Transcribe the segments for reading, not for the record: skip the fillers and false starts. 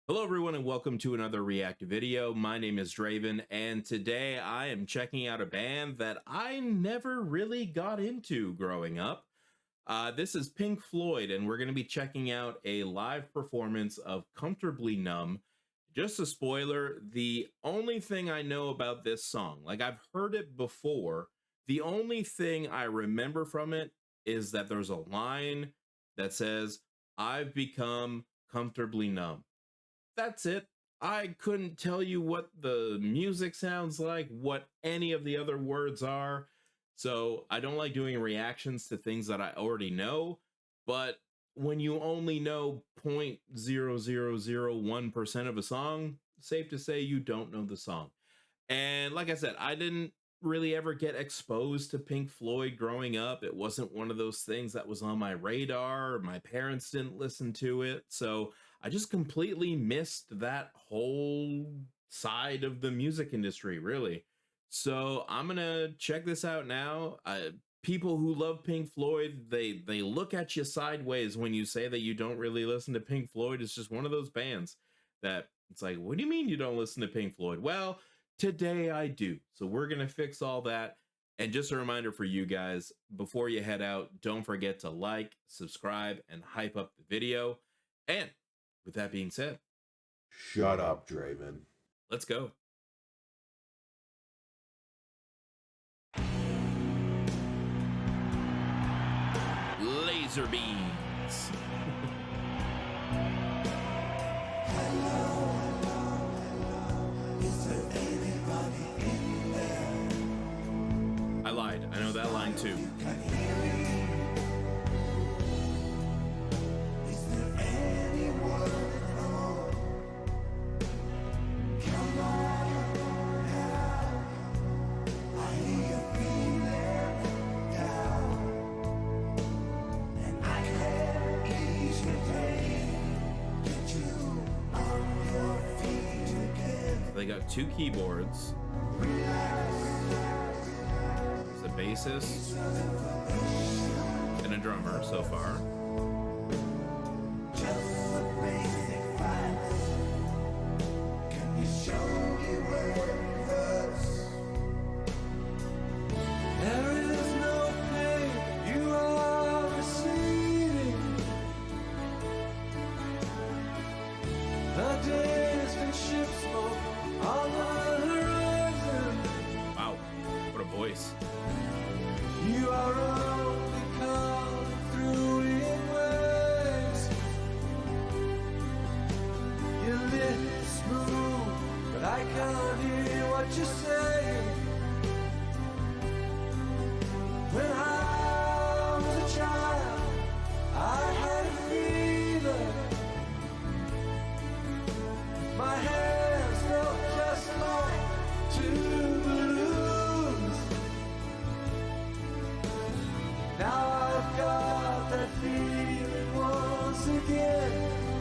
Hello everyone and welcome to another React video. My name is Draven and today I am checking out a band that I never really got into growing up. This is Pink Floyd and we're going to be checking out a live performance of Comfortably Numb. Just a spoiler, the only thing I know about this song, like I've heard it before, the only thing I remember from it is that there's a line that says, "I've become comfortably numb." That's it. I couldn't tell you what the music sounds like, what any of the other words are. So I don't like doing reactions to things that I already know. But when you only know 0.0001% of a song, safe to say you don't know the song. And like I said, I didn't really ever get exposed to Pink Floyd growing up. It wasn't one of those things that was on my radar. My parents didn't listen to it. So I just completely missed that whole side of the music industry, really. So I'm gonna check this out now. People who love Pink Floyd, they look at you sideways when you say that you don't really listen to Pink Floyd. It's just one of those bands that it's like, what do you mean you don't listen to Pink Floyd? Well, today I do. So we're gonna fix all that. And just a reminder for you guys, before you head out, don't forget to like, subscribe, and hype up the video. And with that being said, shut up, Draven. Let's go. Laser beams. Is there anybody in there? I lied. I know that line too. You can hear me. Is there anyone at home? Come on now. I hear you feeling down, and I can ease your pain. Get you on your feet again. They got two keyboards. There's a bassist and a drummer so far. Just the basic facts. Can you show me where it hurts? There is no pain you are receiving. The distant ship smoke on the horizon. Wow, what a voice. You are only coming through in waves. Your lips move, but I can't hear what you're saying. When I was a child, I had a fever. My hands felt just like two balloons. Now I've got that feeling once again.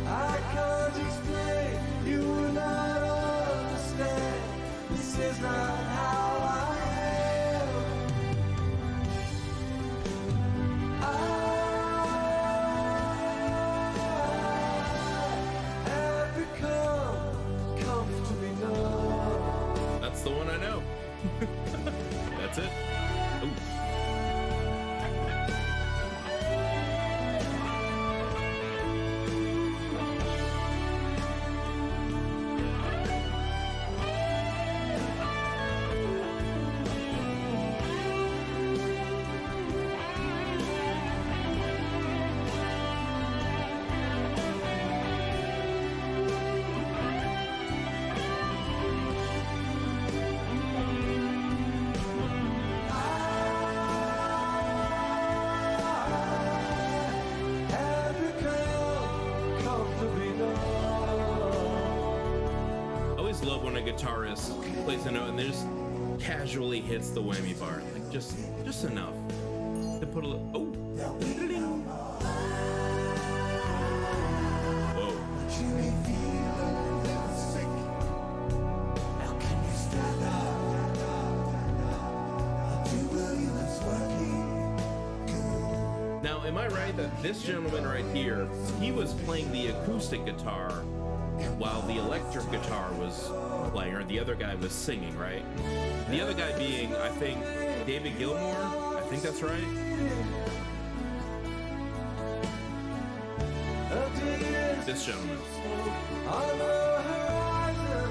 I can't explain, you will not understand. This is not how I am. I have become comfortably numb. That's the one I know. That's it. Ooh. I always love when a guitarist plays a note and they just casually hits the whammy bar, like just enough to put a little. Oh, whoa! Now, am I right that this gentleman right here, he was playing the acoustic guitar while the electric guitar was playing, or the other guy was singing, right? The other guy being, I think, David Gilmour. I think that's right. This gentleman. On the horizon,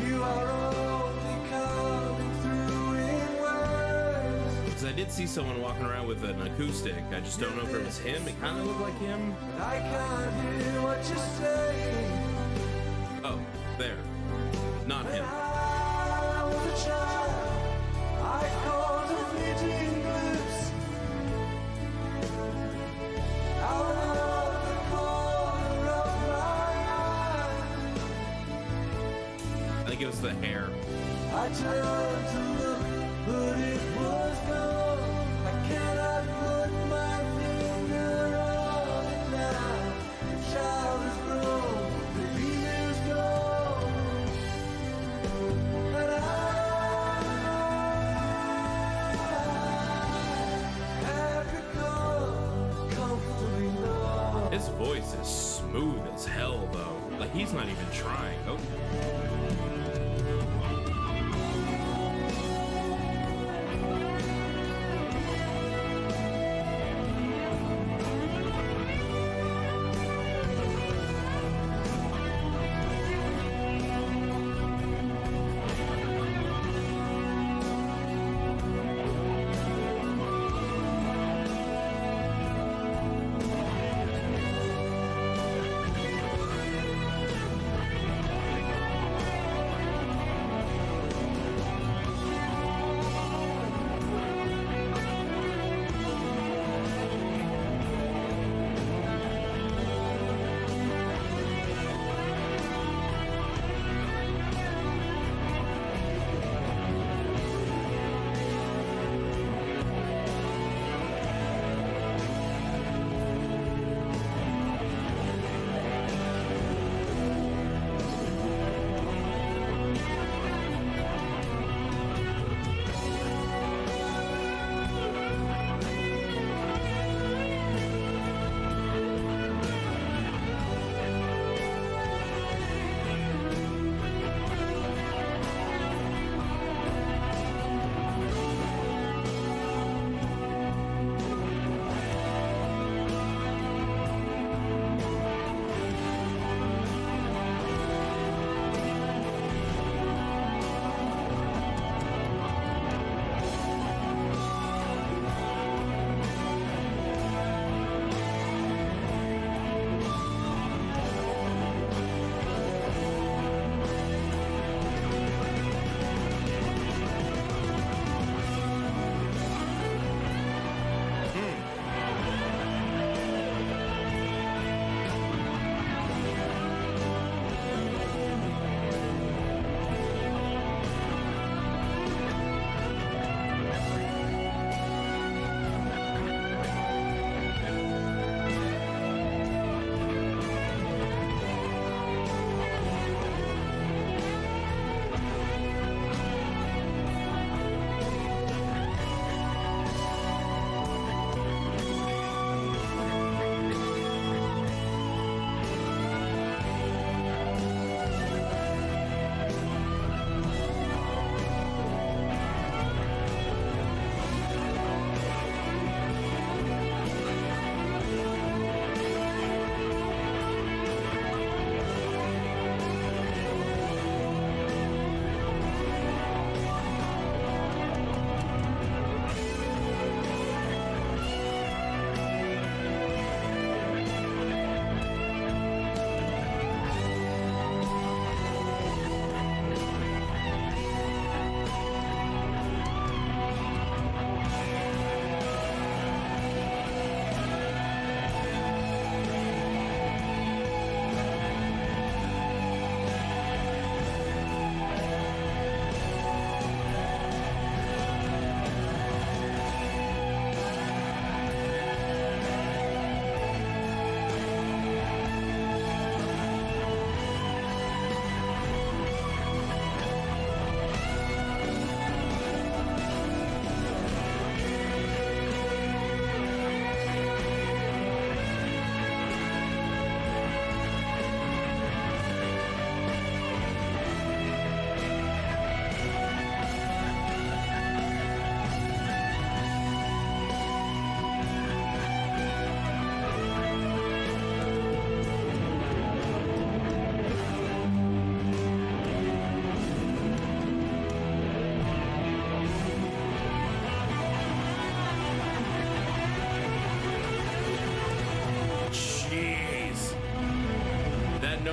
you are only coming through in words. Because I did see someone walking around with an acoustic. I just don't know if it was him. It kind of looked like him. But I can't hear what you're saying. Oh, there. Not him. I was a child, I caught a fleeting glimpse out of the corner of my eye. I think it was the hair. I turned to look, but it was gone. I cannot put my finger on it now. The child is grown, the dream is gone, and I have become comfortably numb. His voice is smooth as hell, though. Like, he's not even trying. Oh.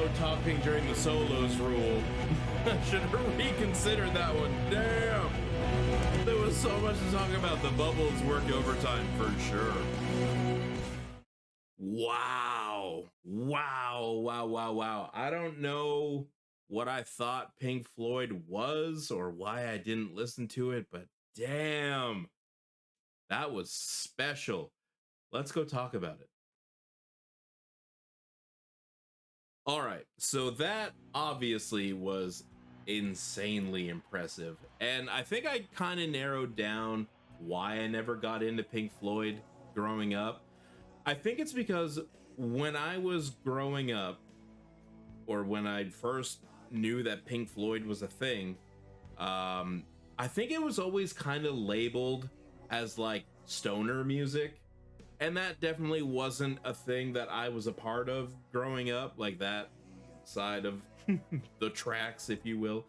no talking during the solos rule. I should reconsider that one. Damn. There was so much to talk about. The bubbles worked overtime for sure. Wow. Wow. I don't know what I thought Pink Floyd was or why I didn't listen to it, but damn, that was special. Let's go talk about it. All right, so that obviously was insanely impressive. And I think I kind of narrowed down why I never got into Pink Floyd growing up. I think it's because when I was growing up, or when I first knew that Pink Floyd was a thing, I think it was always kind of labeled as like stoner music. And that definitely wasn't a thing that I was a part of growing up, like that side of the tracks, if you will.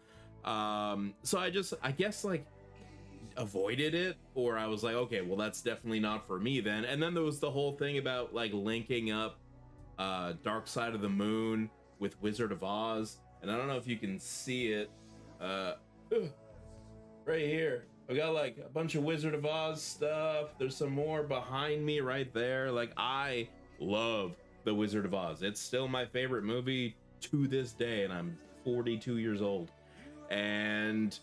So I guess like avoided it, or I was like, okay, well, that's definitely not for me then. And then there was the whole thing about like linking up Dark Side of the Moon with Wizard of Oz. And I don't know if you can see it right here. I got like a bunch of Wizard of Oz stuff. There's some more behind me right there. Like, I love The Wizard of Oz. It's still my favorite movie to this day, and I'm 42 years old. And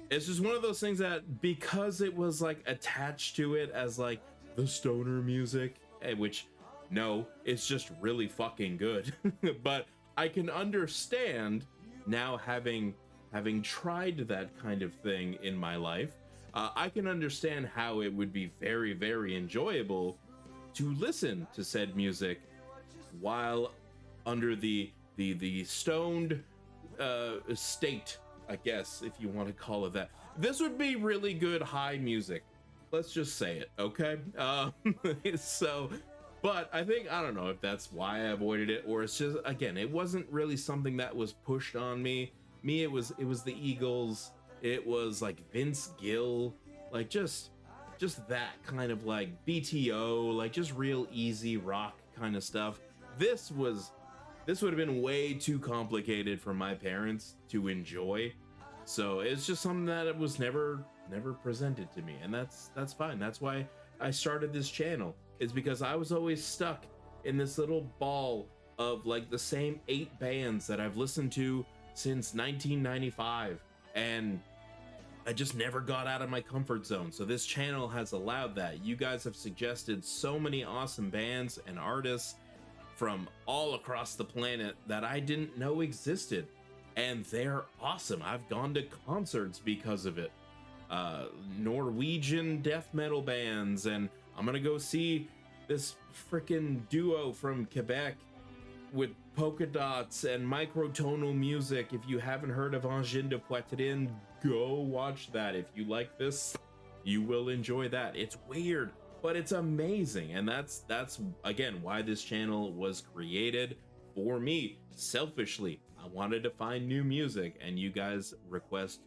it's just one of those things that, because it was like attached to it as like the stoner music, which no, it's just really fucking good. But I can understand now, having tried that kind of thing in my life, I can understand how it would be very, very enjoyable to listen to said music while under the stoned state, I guess, if you want to call it that. This would be really good high music. Let's just say it, okay? So, but I think, I don't know if that's why I avoided it, or it's just, again, it wasn't really something that was pushed on me. It was the Eagles. It was like Vince Gill, like just that kind of like BTO, like just real easy rock kind of stuff. This would have been way too complicated for my parents to enjoy. So it's just something that was never presented to me, and that's fine. That's why I started this channel, is because I was always stuck in this little ball of like the same 8 bands that I've listened to since 1995, and I just never got out of my comfort zone. So this channel has allowed that. You guys have suggested so many awesome bands and artists from all across the planet that I didn't know existed, and they're awesome. I've gone to concerts because of it. Norwegian death metal bands, and I'm gonna go see this freaking duo from Quebec with polka dots and microtonal music. If you haven't heard of Engine de Poitrine, go watch that. If you like this, you will enjoy that. It's weird, but it's amazing, and that's again why this channel was created for me. Selfishly, I wanted to find new music, and you guys request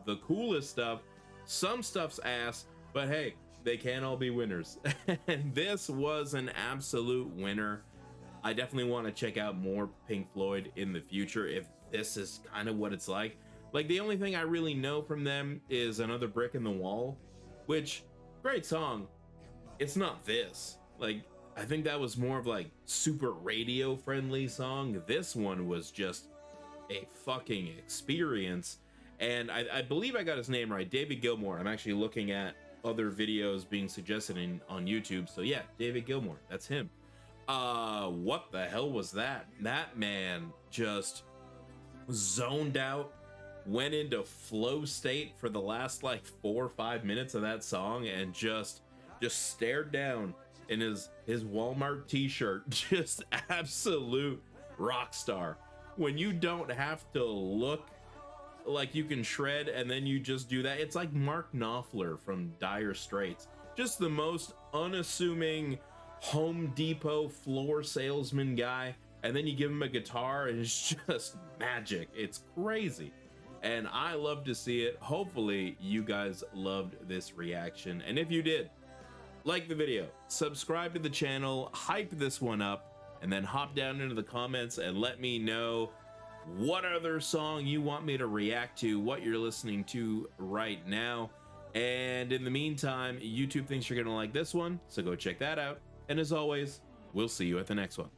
the coolest stuff. Some stuff's ass, but hey, they can't all be winners. And this was an absolute winner. I definitely want to check out more Pink Floyd in the future if this is kind of what it's like. Like, the only thing I really know from them is Another Brick in the Wall, which, great song. It's not this. Like, I think that was more of like super radio friendly song. This one was just a fucking experience. And I believe I got his name right, David Gilmour. I'm actually looking at other videos being suggested on YouTube. So yeah, David Gilmour, that's him. What the hell was that? That man just zoned out, went into flow state for the last like 4 or 5 minutes of that song, and just stared down in his Walmart t-shirt. Just absolute rock star. When you don't have to look like you can shred and then you just do that, it's like Mark Knopfler from Dire Straits. Just the most unassuming Home Depot floor salesman guy, and then you give him a guitar and it's just magic. It's crazy, and I love to see it. Hopefully you guys loved this reaction, and if you did, like the video, subscribe to the channel, hype this one up, and then hop down into the comments and let me know what other song you want me to react to, what you're listening to right now. And in the meantime, YouTube thinks you're gonna like this one, so go check that out. And as always, we'll see you at the next one.